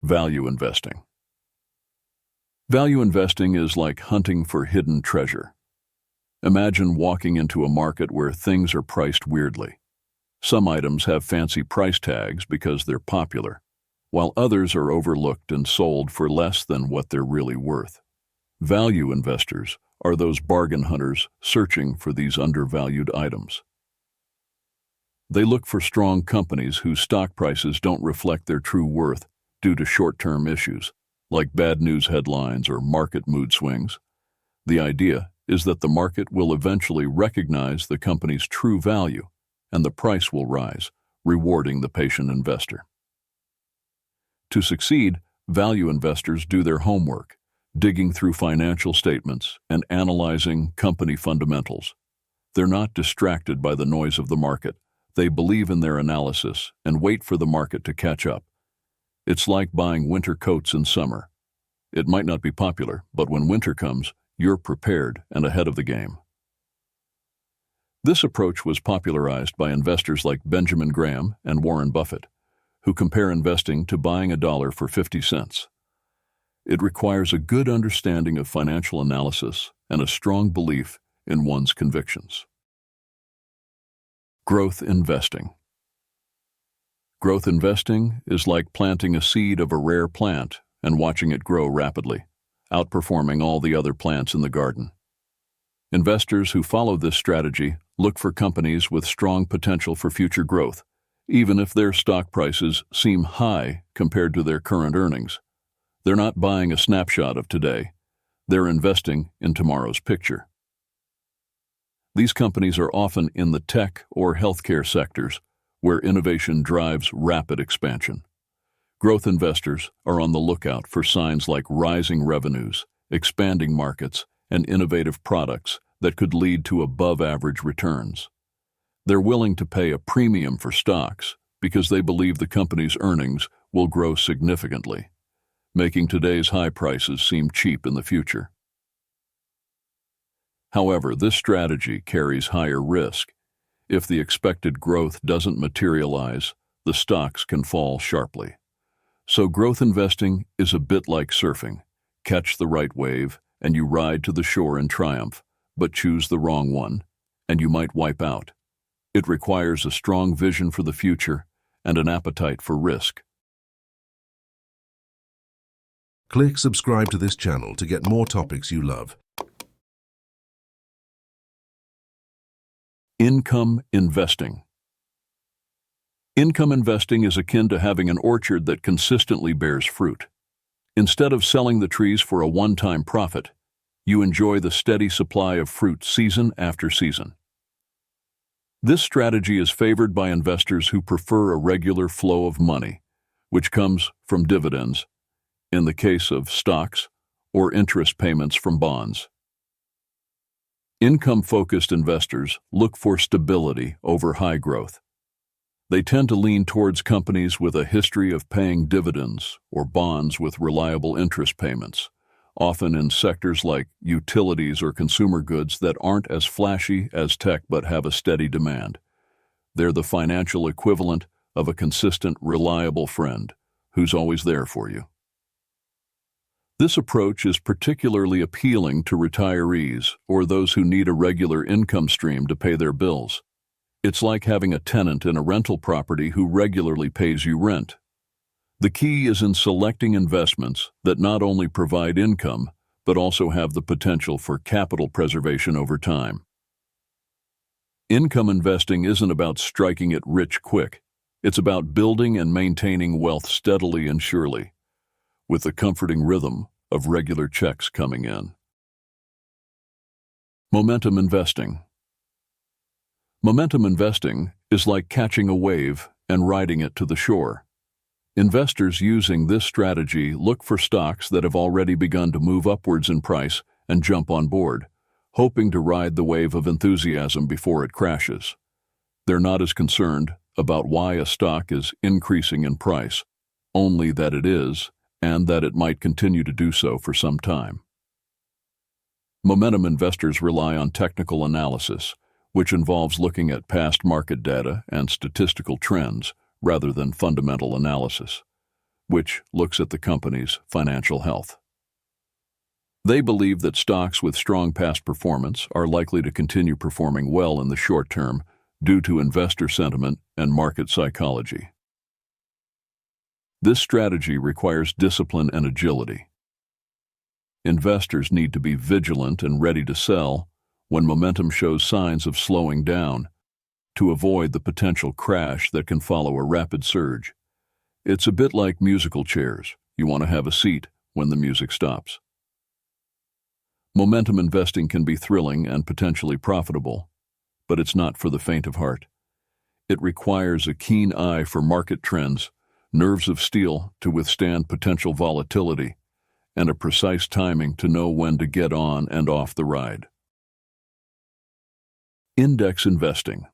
Value investing. Value investing is like hunting for hidden treasure. Imagine walking into a market where things are priced weirdly. Some items have fancy price tags because they're popular, while others are overlooked and sold for less than what they're really worth. Value investors are those bargain hunters searching for these undervalued items. They look for strong companies whose stock prices don't reflect their true worth due to short-term issues, like bad news headlines or market mood swings. The idea is that the market will eventually recognize the company's true value, and the price will rise, rewarding the patient investor. To succeed, value investors do their homework, digging through financial statements and analyzing company fundamentals. They're not distracted by the noise of the market. They believe in their analysis and wait for the market to catch up. It's like buying winter coats in summer. It might not be popular, but when winter comes, you're prepared and ahead of the game. This approach was popularized by investors like Benjamin Graham and Warren Buffett, who compare investing to buying a dollar for 50 cents. It requires a good understanding of financial analysis and a strong belief in one's convictions. Growth investing. Growth investing is like planting a seed of a rare plant and watching it grow rapidly, outperforming all the other plants in the garden. Investors who follow this strategy look for companies with strong potential for future growth, even if their stock prices seem high compared to their current earnings. They're not buying a snapshot of today. They're investing in tomorrow's picture. These companies are often in the tech or healthcare sectors, where innovation drives rapid expansion. Growth investors are on the lookout for signs like rising revenues, expanding markets, and innovative products that could lead to above-average returns. They're willing to pay a premium for stocks because they believe the company's earnings will grow significantly, making today's high prices seem cheap in the future. However, this strategy carries higher risk. If the expected growth doesn't materialize, the stocks can fall sharply. So growth investing is a bit like surfing. Catch the right wave, and you ride to the shore in triumph, but choose the wrong one, and you might wipe out. It requires a strong vision for the future and an appetite for risk. Click subscribe to this channel to get more topics you love. Income investing. Income investing is akin to having an orchard that consistently bears fruit. Instead of selling the trees for a one-time profit, you enjoy the steady supply of fruit season after season. This strategy is favored by investors who prefer a regular flow of money, which comes from dividends, in the case of stocks, or interest payments from bonds. Income-focused investors look for stability over high growth. They tend to lean towards companies with a history of paying dividends or bonds with reliable interest payments, often in sectors like utilities or consumer goods that aren't as flashy as tech but have a steady demand. They're the financial equivalent of a consistent, reliable friend who's always there for you. This approach is particularly appealing to retirees or those who need a regular income stream to pay their bills. It's like having a tenant in a rental property who regularly pays you rent. The key is in selecting investments that not only provide income, but also have the potential for capital preservation over time. Income investing isn't about striking it rich quick. It's about building and maintaining wealth steadily and surely, with the comforting rhythm of regular checks coming in. Momentum investing. Momentum investing is like catching a wave and riding it to the shore. Investors using this strategy look for stocks that have already begun to move upwards in price and jump on board, hoping to ride the wave of enthusiasm before it crashes. They're not as concerned about why a stock is increasing in price, only that it is, and that it might continue to do so for some time. Momentum investors rely on technical analysis, which involves looking at past market data and statistical trends rather than fundamental analysis. which looks at the company's financial health. They believe that stocks with strong past performance are likely to continue performing well in the short term due to investor sentiment and market psychology. This strategy requires discipline and agility. Investors need to be vigilant and ready to sell when momentum shows signs of slowing down to avoid the potential crash that can follow a rapid surge. It's a bit like musical chairs. You want to have a seat when the music stops. Momentum investing can be thrilling and potentially profitable, but it's not for the faint of heart. It requires a keen eye for market trends, nerves of steel to withstand potential volatility, and a precise timing to know when to get on and off the ride. Index investing.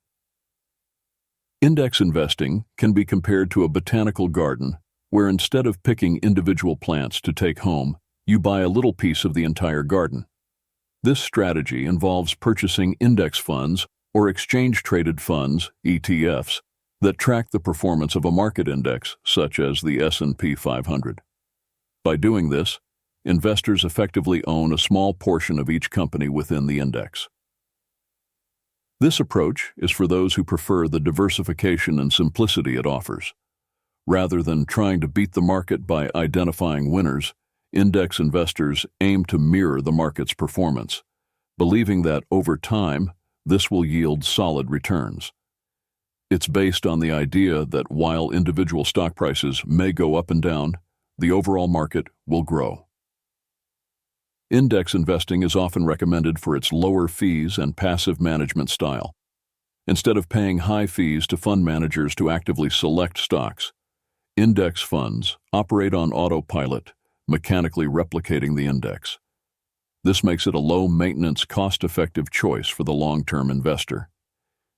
Index investing can be compared to a botanical garden where instead of picking individual plants to take home, you buy a little piece of the entire garden. This strategy involves purchasing index funds or exchange-traded funds, ETFs, that track the performance of a market index, such as the S&P 500. By doing this, investors effectively own a small portion of each company within the index. This approach is for those who prefer the diversification and simplicity it offers. Rather than trying to beat the market by identifying winners, index investors aim to mirror the market's performance, believing that over time, this will yield solid returns. It's based on the idea that while individual stock prices may go up and down, the overall market will grow. Index investing is often recommended for its lower fees and passive management style. Instead of paying high fees to fund managers to actively select stocks, index funds operate on autopilot, mechanically replicating the index. This makes it a low-maintenance, cost-effective choice for the long-term investor.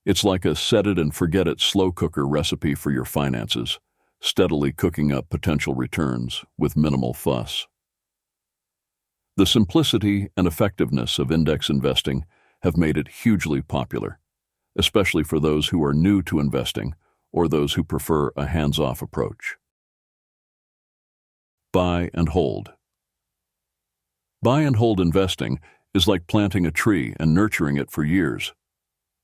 It's like a set-it-and-forget-it slow cooker recipe for your finances, steadily cooking up potential returns with minimal fuss. The simplicity and effectiveness of index investing have made it hugely popular, especially for those who are new to investing or those who prefer a hands-off approach. Buy and hold. Buy and hold investing is like planting a tree and nurturing it for years.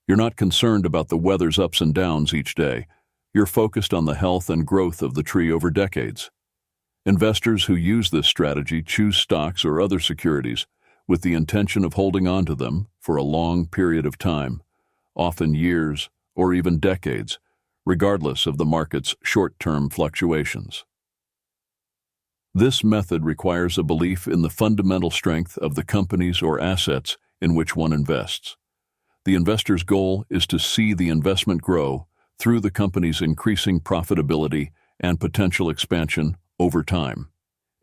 You're not concerned about the weather's ups and downs each day. You're focused on the health and growth of the tree over decades. Investors who use this strategy choose stocks or other securities with the intention of holding on to them for a long period of time, often years or even decades, regardless of the market's short-term fluctuations. This method requires a belief in the fundamental strength of the companies or assets in which one invests. The investor's goal is to see the investment grow through the company's increasing profitability and potential expansion over time.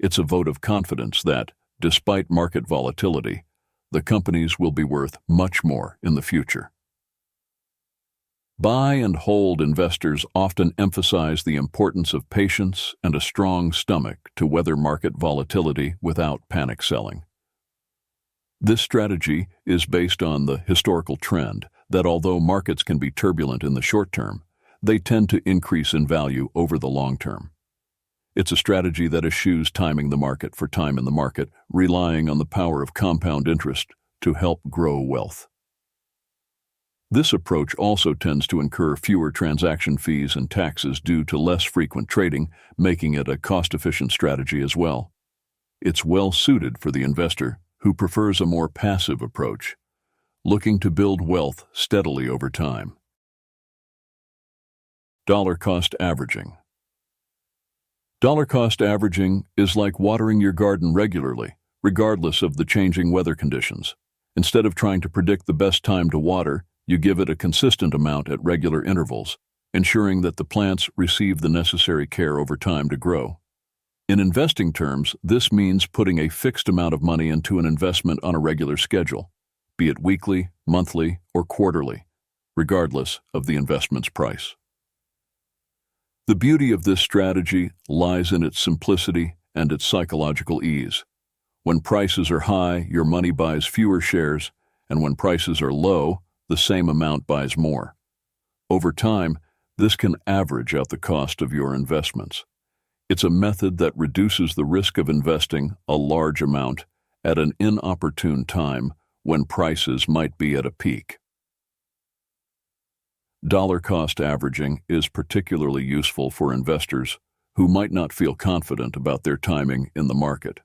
It's a vote of confidence that, despite market volatility, the companies will be worth much more in the future. Buy and hold investors often emphasize the importance of patience and a strong stomach to weather market volatility without panic selling. This strategy is based on the historical trend that although markets can be turbulent in the short term, they tend to increase in value over the long term. It's a strategy that eschews timing the market for time in the market, relying on the power of compound interest to help grow wealth. This approach also tends to incur fewer transaction fees and taxes due to less frequent trading, making it a cost-efficient strategy as well. It's well suited for the investor who prefers a more passive approach, looking to build wealth steadily over time. Dollar cost averaging. Dollar cost averaging is like watering your garden regularly, regardless of the changing weather conditions. Instead of trying to predict the best time to water, you give it a consistent amount at regular intervals, ensuring that the plants receive the necessary care over time to grow. In investing terms, this means putting a fixed amount of money into an investment on a regular schedule, be it weekly, monthly, or quarterly, regardless of the investment's price. The beauty of this strategy lies in its simplicity and its psychological ease. When prices are high, your money buys fewer shares, and when prices are low, the same amount buys more. Over time, this can average out the cost of your investments. It's a method that reduces the risk of investing a large amount at an inopportune time when prices might be at a peak. Dollar cost averaging is particularly useful for investors who might not feel confident about their timing in the market,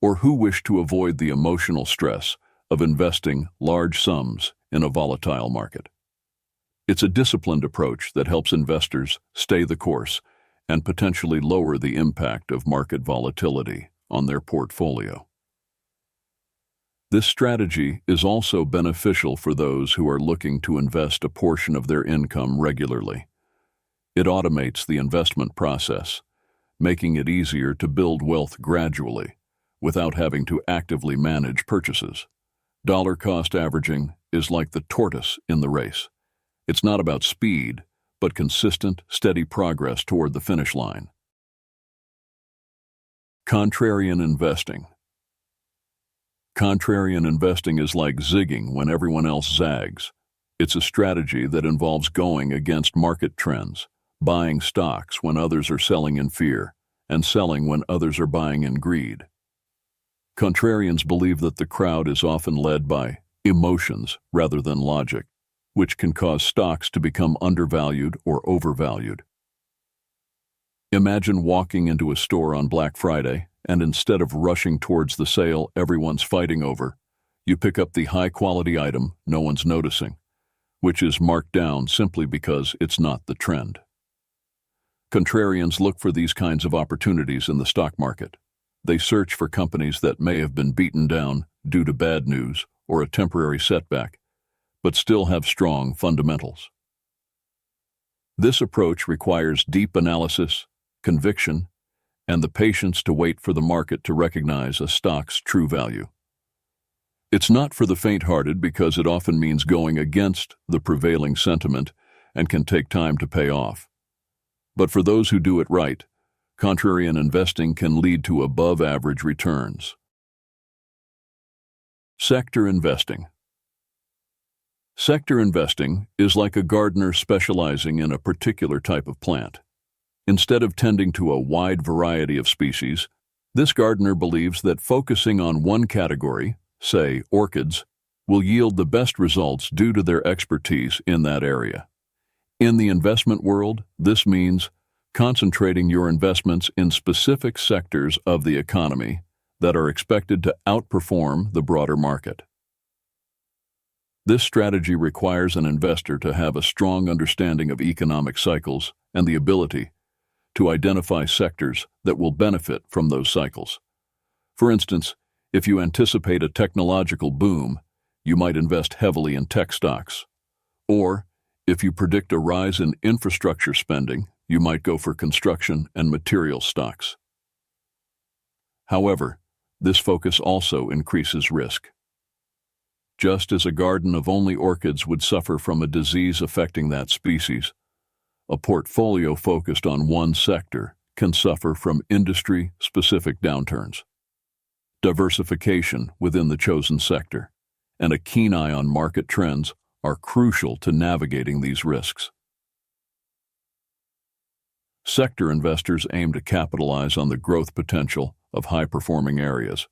or who wish to avoid the emotional stress of investing large sums in a volatile market. It's a disciplined approach that helps investors stay the course and potentially lower the impact of market volatility on their portfolio. This strategy is also beneficial for those who are looking to invest a portion of their income regularly. It automates the investment process, making it easier to build wealth gradually without having to actively manage purchases. Dollar cost averaging is like the tortoise in the race. It's not about speed, but consistent, steady progress toward the finish line. Contrarian investing. Contrarian investing is like zigging when everyone else zags. It's a strategy that involves going against market trends, buying stocks when others are selling in fear, and selling when others are buying in greed. Contrarians believe that the crowd is often led by emotions rather than logic, which can cause stocks to become undervalued or overvalued. Imagine walking into a store on Black Friday, and instead of rushing towards the sale everyone's fighting over, you pick up the high-quality item no one's noticing, which is marked down simply because it's not the trend. Contrarians look for these kinds of opportunities in the stock market. They search for companies that may have been beaten down due to bad news or a temporary setback, but still have strong fundamentals. This approach requires deep analysis, conviction, and the patience to wait for the market to recognize a stock's true value. It's not for the faint-hearted because it often means going against the prevailing sentiment and can take time to pay off. But for those who do it right, contrarian investing can lead to above-average returns. Sector investing. Sector investing is like a gardener specializing in a particular type of plant. Instead of tending to a wide variety of species, this gardener believes that focusing on one category, say orchids, will yield the best results due to their expertise in that area. In the investment world, this means concentrating your investments in specific sectors of the economy that are expected to outperform the broader market. This strategy requires an investor to have a strong understanding of economic cycles and the ability to identify sectors that will benefit from those cycles. For instance, if you anticipate a technological boom, you might invest heavily in tech stocks. Or, if you predict a rise in infrastructure spending, you might go for construction and material stocks. However, this focus also increases risk. Just as a garden of only orchids would suffer from a disease affecting that species, a portfolio focused on one sector can suffer from industry-specific downturns. Diversification within the chosen sector and a keen eye on market trends are crucial to navigating these risks. Sector investors aim to capitalize on the growth potential of high-performing areas,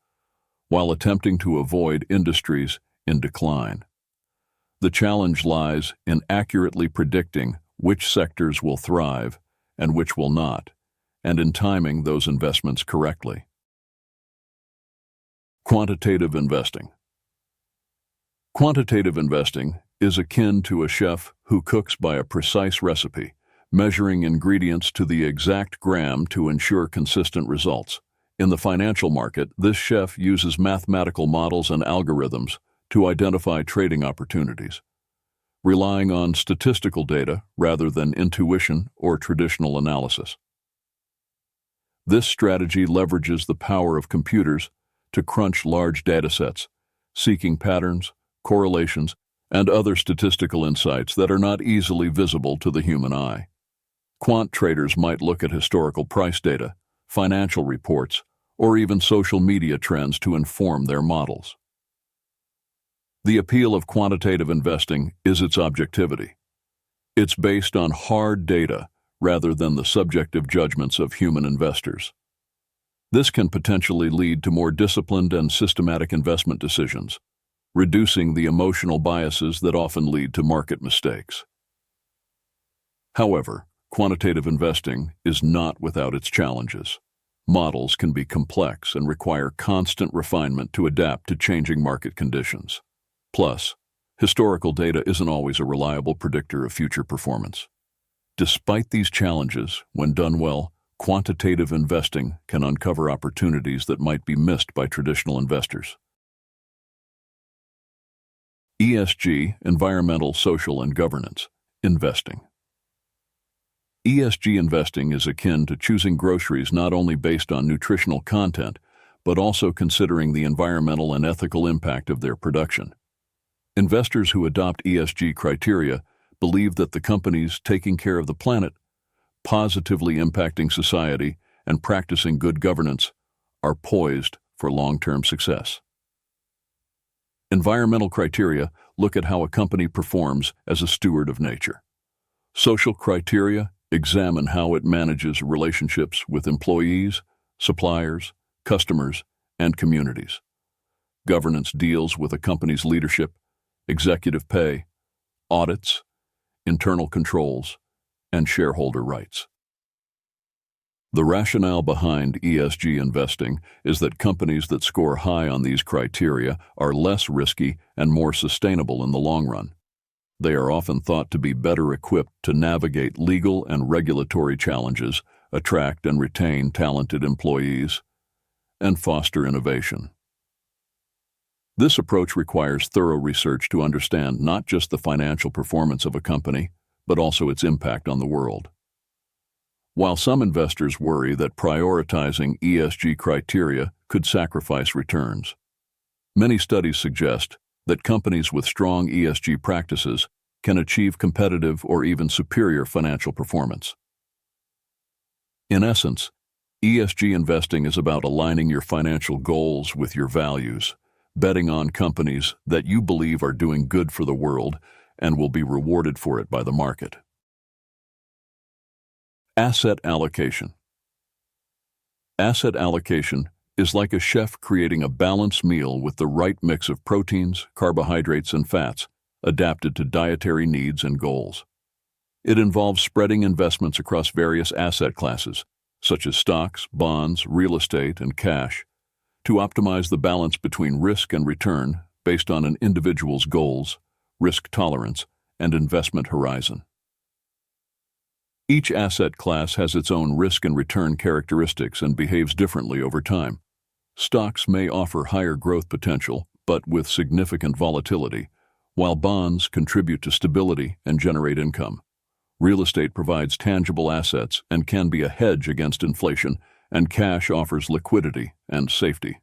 while attempting to avoid industries in decline. The challenge lies in accurately predicting which sectors will thrive and which will not, and in timing those investments correctly. Quantitative investing. Quantitative investing is akin to a chef who cooks by a precise recipe, measuring ingredients to the exact gram to ensure consistent results. In the financial market, this chef uses mathematical models and algorithms to identify trading opportunities, relying on statistical data rather than intuition or traditional analysis. This strategy leverages the power of computers to crunch large datasets, seeking patterns, correlations, and other statistical insights that are not easily visible to the human eye. Quant traders might look at historical price data, financial reports, or even social media trends to inform their models. The appeal of quantitative investing is its objectivity. It's based on hard data rather than the subjective judgments of human investors. This can potentially lead to more disciplined and systematic investment decisions, reducing the emotional biases that often lead to market mistakes. However, quantitative investing is not without its challenges. Models can be complex and require constant refinement to adapt to changing market conditions. Plus, historical data isn't always a reliable predictor of future performance. Despite these challenges, when done well, quantitative investing can uncover opportunities that might be missed by traditional investors. ESG, Environmental, Social, and Governance, Investing. ESG investing is akin to choosing groceries not only based on nutritional content, but also considering the environmental and ethical impact of their production. Investors who adopt ESG criteria believe that the companies taking care of the planet, positively impacting society, and practicing good governance are poised for long-term success. Environmental criteria look at how a company performs as a steward of nature. Social criteria examine how it manages relationships with employees, suppliers, customers, and communities. Governance deals with a company's leadership, executive pay, audits, internal controls, and shareholder rights. The rationale behind ESG investing is that companies that score high on these criteria are less risky and more sustainable in the long run. They are often thought to be better equipped to navigate legal and regulatory challenges, attract and retain talented employees, and foster innovation. This approach requires thorough research to understand not just the financial performance of a company, but also its impact on the world. While some investors worry that prioritizing ESG criteria could sacrifice returns, many studies suggest that companies with strong ESG practices can achieve competitive or even superior financial performance. In essence, ESG investing is about aligning your financial goals with your values, betting on companies that you believe are doing good for the world and will be rewarded for it by the market. Asset allocation. Asset allocation is like a chef creating a balanced meal with the right mix of proteins, carbohydrates, and fats, adapted to dietary needs and goals. It involves spreading investments across various asset classes, such as stocks, bonds, real estate, and cash, to optimize the balance between risk and return based on an individual's goals, risk tolerance, and investment horizon. Each asset class has its own risk and return characteristics and behaves differently over time. Stocks may offer higher growth potential, but with significant volatility, while bonds contribute to stability and generate income. Real estate provides tangible assets and can be a hedge against inflation, and cash offers liquidity and safety.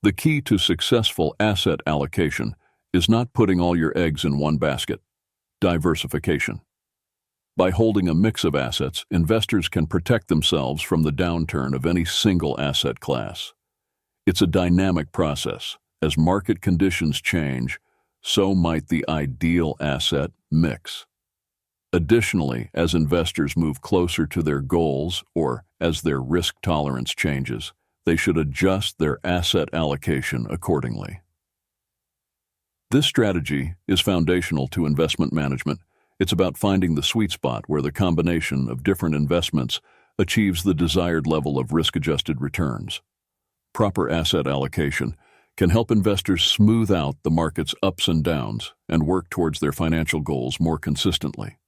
The key to successful asset allocation is not putting all your eggs in one basket. Diversification. By holding a mix of assets, investors can protect themselves from the downturn of any single asset class. It's a dynamic process. As market conditions change, so might the ideal asset mix. Additionally, as investors move closer to their goals or as their risk tolerance changes, they should adjust their asset allocation accordingly. This strategy is foundational to investment management. It's about finding the sweet spot where the combination of different investments achieves the desired level of risk-adjusted returns. Proper asset allocation can help investors smooth out the market's ups and downs and work towards their financial goals more consistently.